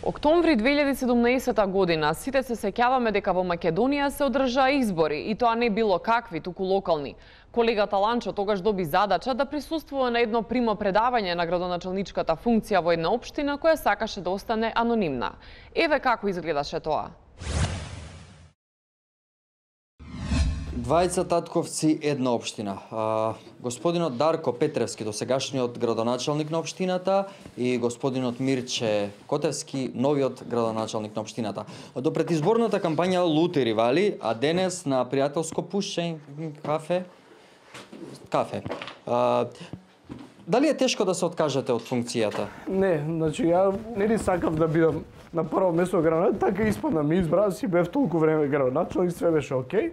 Октомври 2017 година сите се сеќаваме дека во Македонија се одржаа избори и тоа не било какви, туку локални. Колегата Ланчо тогаш доби задача да присуствува на едно примо предавање на градоначалничката функција во една општина која сакаше да остане анонимна. Еве како изгледаше тоа. 20 татковци, една општина. Господинот Дарко Петревски, досегашниот градоначалник на општината, и господинот Мирче Котевски, новиот градоначалник на општината. До предизборната кампања лути ривали, а денес на пријателско пушење кафе. Дали е тешко да се откажете од функцијата? Не, значи ја не сакав да бидам на прво место градоначалник, така испадна ми избра, си бев толку време градоначалник, све беше окей.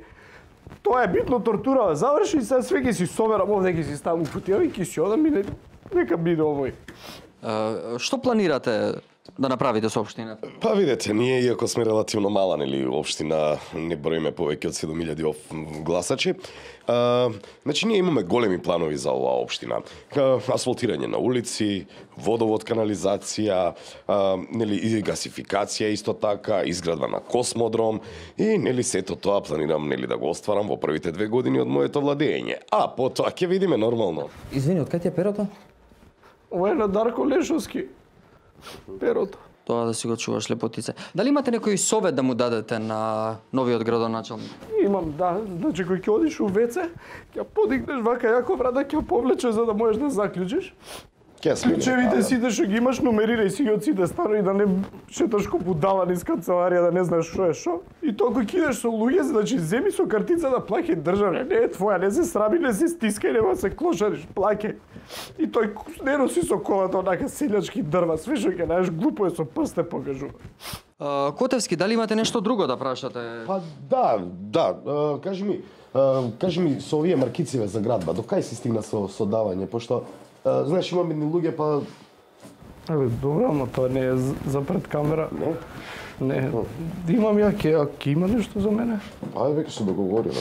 Тоа е битно, тортура заврши и сега све ќе си соберам овде, ќе си ставам кутија и ќе си одам и нека биде овој. Што планирате да направите со општината? Па видете, ние иако сме релативно мала, нели, општина, не броиме повеќе од 7000 гласачи. Значи ние имаме големи планови за оваа општина. Асфалтирање на улици, водовод, канализација, нели и гасификација исто така, изградба на космодром и нели сето тоа планирам нели да го остварам во првите 2 години од моето владење. А потоа ќе видиме нормално. Извини, од кај ти е перото? Ова е на Дарко Лешовски. Перото. Тоа да си го чуваш лепотице. Дали имате некој совет да му дадете на новиот градоначалник? Имам, да. Значи, кој ќе одиш у ВЦ, ќе подигнеш вака јако врата, ќе повлечеш за да можеш да заклучиш. Ключевите сите што ги имаш, номерирај си ги од сите станови, да не шеташ ко будала низ канцеларија, да не знаеш што е што. И тоа кој кидеш со луѓе, значи земи со картица да плаќај држава. Не е твоја, не се срами, не се стискај, нема се клошариш, плаќај. И тој не носи со колата онака селјачки дрва, све што ќе најдеш, глупо е, со прсте покажува. Котевски, дали имате нешто друго да прашате? Па да, кажи ми со овие маркициве за градба, до кај си стигна со давање, пошто знаеш, имаме едни луѓе, па... Добро, ама тоа не е за пред камера. Не. Имам ја, ќе има нешто за мене? Ајде, веќе се договориме.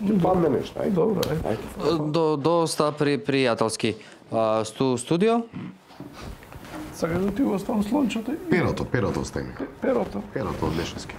Ќе падне нешто, ајде. Добро, ајде. Доста пријателски. Студио? Сакаш да ти го оставам слончето? Перото остави ми. Перото? Перото од Лешевски.